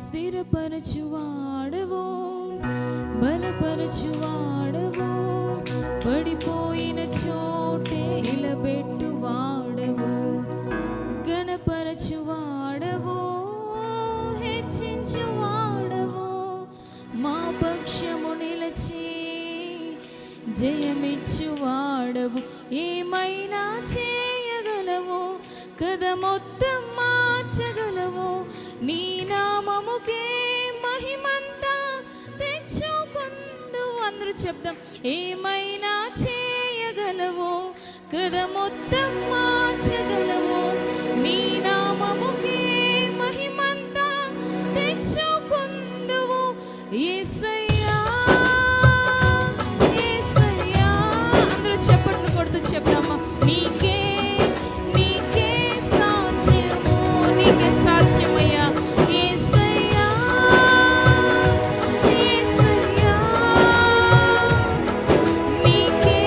స్థిరపరచువాడవు, బలపరచువాడవు, పడిపోయిన చోటే నిలబెట్టువాడవు, ఘనపరచువాడవు, హెచ్చించువాడవు, మా పక్షము నిలచి జయమిచ్చువాడవు. ఏమైనా చేయగలవు కదా, మొత్తం మార్చగలవు. నీ నామముకే మహిమంతా తెచ్చుకుందు. అందరూ చెప్దాం. ఏమైనా చేయగలవు కదా, మొత్తం మార్చగలవు. నీ నామముకే మహిమంతా తెచ్చుకుందువు. యేసయ్యా యేసయ్యా, అందరూ చప్పట్లు కొడుతూ చెప్దామా. నీకే సాధ్యము, నీకే సాధ్యమయ్యా. యేసయ్యా యేసయ్యా, నీకే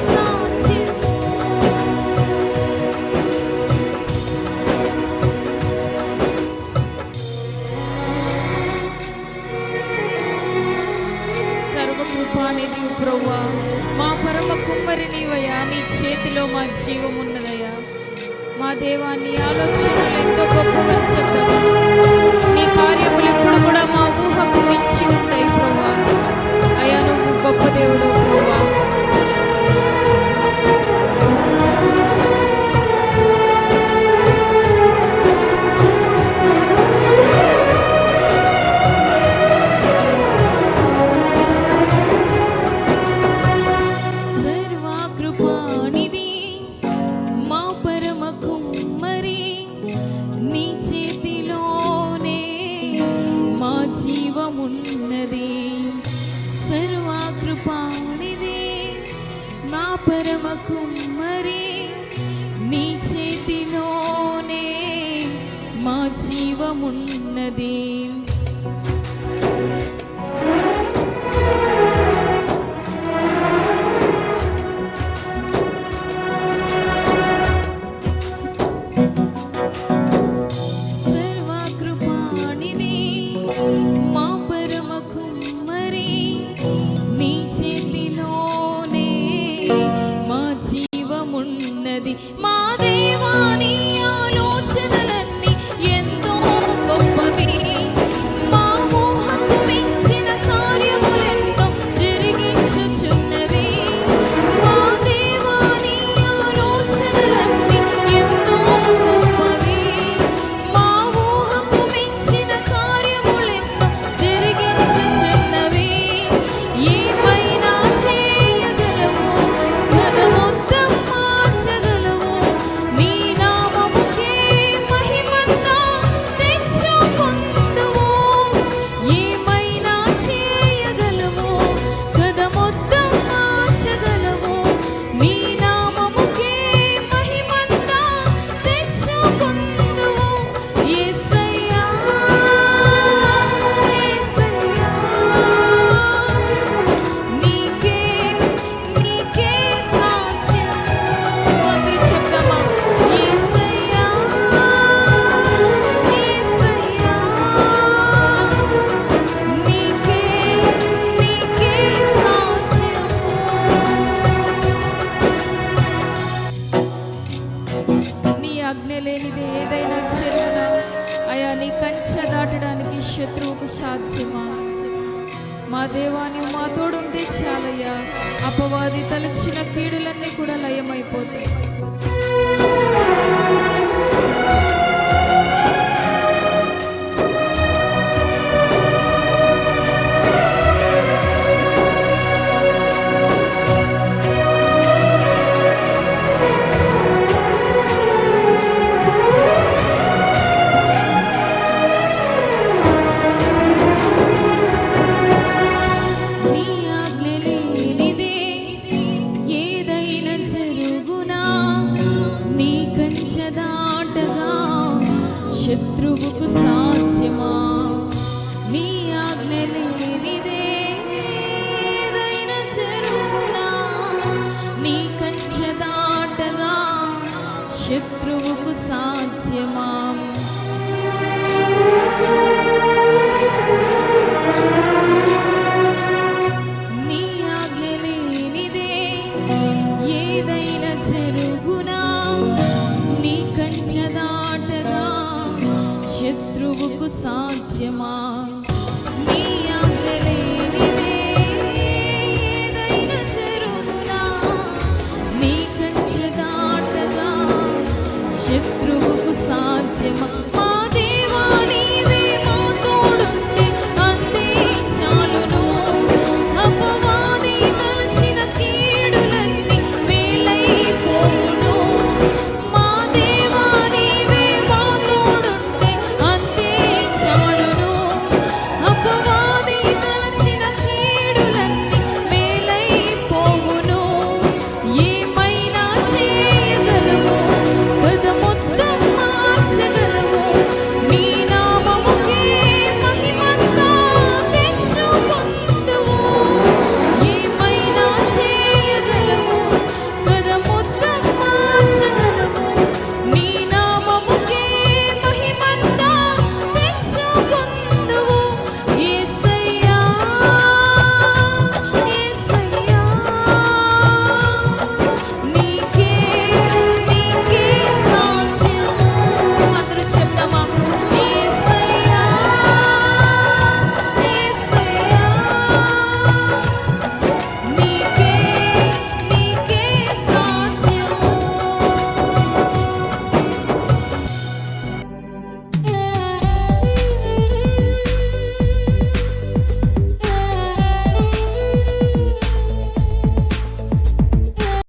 సాధ్యము. సర్వకృపానిధి ప్రభువా, మా పరమ కుమ్మరి నీవయ్యా. నీ చేతిలో మా జీవం ఉన్నదయ్యా. మా దేవా, నీ ఆలోచనలు ఎంతో గొప్పవని చెప్పాము. నీ కార్యములు ఇప్పుడు కూడా మా ఊహకు మించి ఉంటాయి ప్రభువా. అయ్యా, నువ్వు గొప్ప దేవుడు ప్రభువా. సర్వకృపానిధి మా పరమ కుమ్మరి, నీ చేతిలోనే మా జీవమున్నది. సర్వకృపానిధి మా పరమ కుమ్మరి, నీ చేతిలోనే మా జీవమున్నది. సర్వకృపానిధి మా పరమ కుమ్మరి, నీ చేతిలోనే మా జీవమున్నది. మా దేవా, నీ ఆలోచనలన్నీ ఎంతో గొప్పవి. మా ఊహకు మించిన కార్యములెన్నో జరిగించుచున్నవి. మా దేవా, నీ ఆలోచనలన్నీ ఎంతో గొప్పవి. మా ఊహకు మించిన కార్యములెన్నో జరిగించుచున్నవి. ఏమైనా చేయగలవు కదా, మొత్తం మార్చగలవు. నీ నామముకే మహిమంతా తెచ్చుకుందువు. ఏమైనా చేయగలవు కదా, మొత్తం మార్చగలవు. నీ నామముకే మహిమంతా తెచ్చుకుందువు. యేసయ్యా యేసయ్యా, నీకే సాధ్యము. అందరూ చెప్దామా. యేసయ్యా యేసయ్యా, నీకే సాధ్యము. నీ ఆజ్ఞ లేనిది ఏదైనా చెరువునా అయా, నీ కంచె దాటడానికి శత్రువుకు సాధ్యమా? మా దేవా, నీవు మా తోడుంటే చాలయ్యా. అపవాది తలచిన కీడులన్నీ కూడా లయమైపోతాయి. నీ ఆజ్ఞ లేనిదే ఏదైనా జరుగునా? నీ కంచె దాటగా శత్రువుకు సాధ్యమా? నీ ఆజ్ఞ లేనిదే ఏదైనా జరుగునా? నీ కంచె దాటగా శత్రువుకు సాధ్యమా? శత్రువుకు సాధ్యమా? నీ ఆజ్ఞ లేనిదే ఏదైనా జరుగునా? నీ కంచె దాటగా శత్రువుకు సాధ్యమా?